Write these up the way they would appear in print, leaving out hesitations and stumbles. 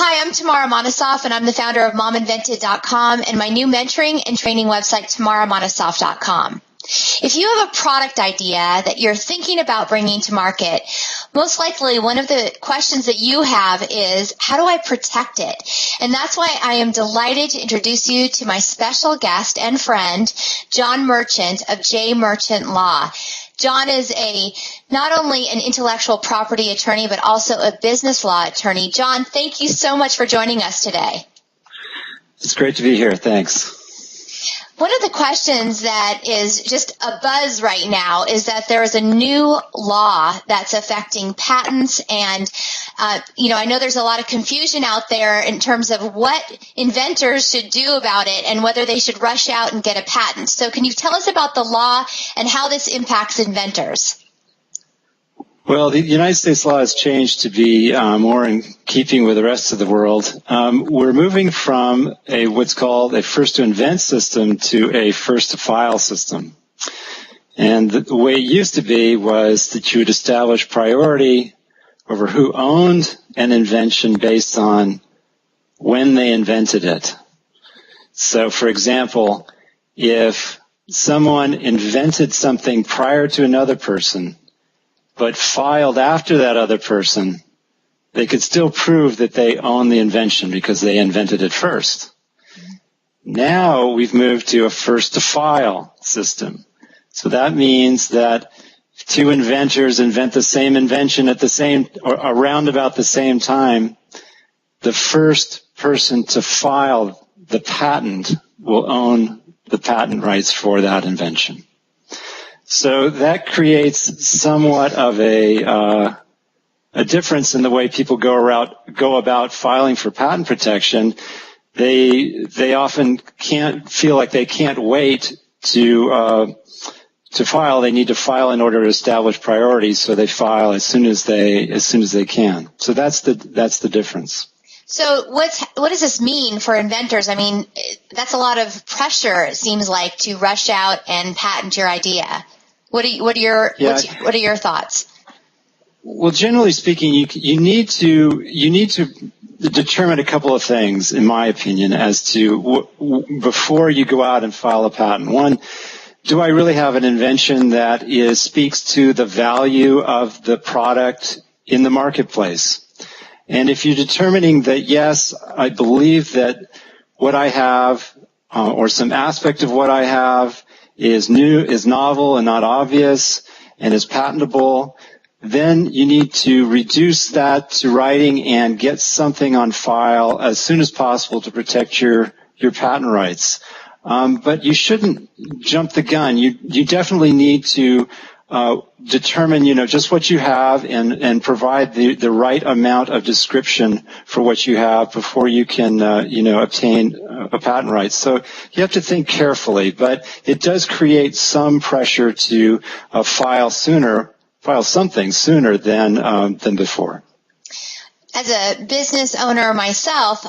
Hi, I'm Tamara Monosoff, and I'm the founder of mominvented.com and my new mentoring and training website, tamaramonosoff.com. If you have a product idea that you're thinking about bringing to market, most likely one of the questions that you have is, how do I protect it? And that's why I am delighted to introduce you to my special guest and friend, John Merchant of J. Merchant Law. John is not only an intellectual property attorney, but also a business law attorney. John, thank you so much for joining us today. It's great to be here. Thanks. One of the questions that is just a buzz right now is that there is a new law that's affecting patents, and I know there's a lot of confusion out there in terms of what inventors should do about it and whether they should rush out and get a patent. So can you tell us about the law and how this impacts inventors? Well, the United States law has changed to be more in keeping with the rest of the world. We're moving from what's called a first-to-invent system to a first-to-file system. And the way it used to be was that you would establish priority over who owned an invention based on when they invented it. So, for example, if someone invented something prior to another person, but filed after that other person, they could still prove that they own the invention because they invented it first. Now we've moved to a first-to-file system. So that means that two inventors invent the same invention at the same, or around about the same time, the first person to file the patent will own the patent rights for that invention. So that creates somewhat of a difference in the way people go about filing for patent protection. They often feel like they can't wait to file. They need to file in order to establish priorities, so they file as soon as they can. So that's the difference. So what does this mean for inventors? I mean, that's a lot of pressure, it seems like, to rush out and patent your idea. What are your thoughts? Well, generally speaking, you need to determine a couple of things, in my opinion, as to before you go out and file a patent. One, do I really have an invention that speaks to the value of the product in the marketplace? And if you're determining that, yes, I believe that what I have, or some aspect of what I have, is new, is novel and not obvious, and is patentable, then you need to reduce that to writing and get something on file as soon as possible to protect your patent rights. But you shouldn't jump the gun. You definitely need to determine, just what you have and provide the right amount of description for what you have before you can, obtain a patent right. So you have to think carefully, but it does create some pressure to file something sooner than before. As a business owner myself,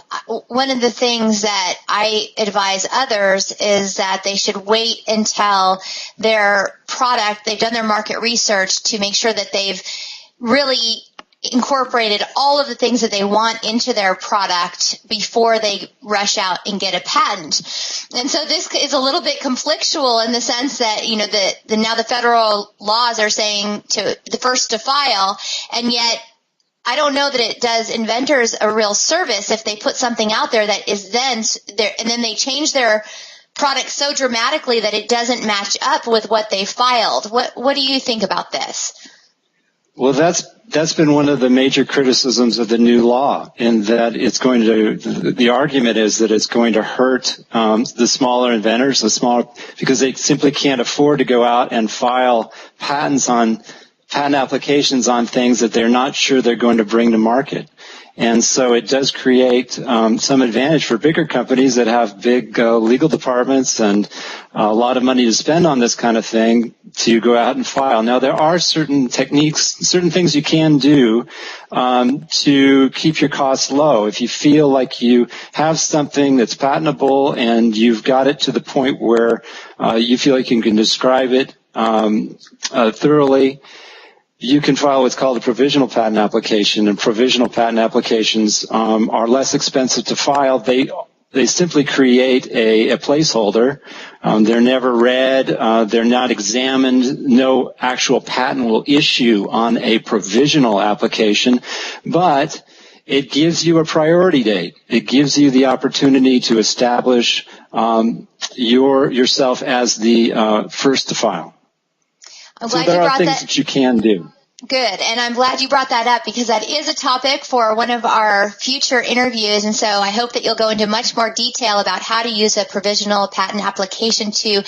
one of the things that I advise others is that they should wait until their product, they've done their market research to make sure that they've really incorporated all of the things that they want into their product before they rush out and get a patent. And so this is a little bit conflictual in the sense that, now the federal laws are saying to the first to file, and yet I don't know that it does inventors a real service if they put something out there that is then there, and then they change their product so dramatically that it doesn't match up with what they filed. What do you think about this? Well, that's been one of the major criticisms of the new law, in that the argument is that it's going to hurt the smaller inventors, because they simply can't afford to go out and file patent applications on things that they're not sure they're going to bring to market. And so it does create some advantage for bigger companies that have big legal departments and a lot of money to spend on this kind of thing to go out and file. Now, there are certain techniques, certain things you can do to keep your costs low. If you feel like you have something that's patentable and you've got it to the point where you feel like you can describe it thoroughly, you can file what's called a provisional patent application, and provisional patent applications are less expensive to file. They simply create a placeholder. They're never read. They're not examined. No actual patent will issue on a provisional application, but it gives you a priority date. It gives you the opportunity to establish yourself as the first to file. So there are things that you can do. Good, and I'm glad you brought that up because that is a topic for one of our future interviews, and so I hope that you'll go into much more detail about how to use a provisional patent application for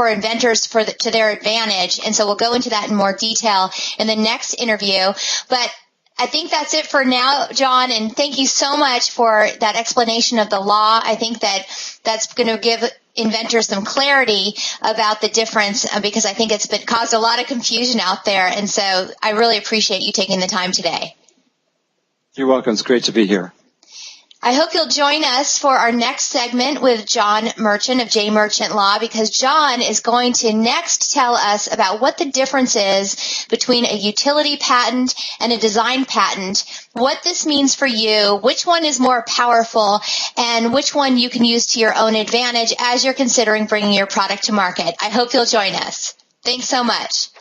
inventors to their advantage, and so we'll go into that in more detail in the next interview. But I think that's it for now, John, and thank you so much for that explanation of the law. I think that's going to give inventors some clarity about the difference because I think it's been caused a lot of confusion out there, and so I really appreciate you taking the time today. You're welcome. It's great to be here. I hope you'll join us for our next segment with John Merchant of J. Merchant Law, because John is going to next tell us about what the difference is between a utility patent and a design patent, what this means for you, which one is more powerful, and which one you can use to your own advantage as you're considering bringing your product to market. I hope you'll join us. Thanks so much.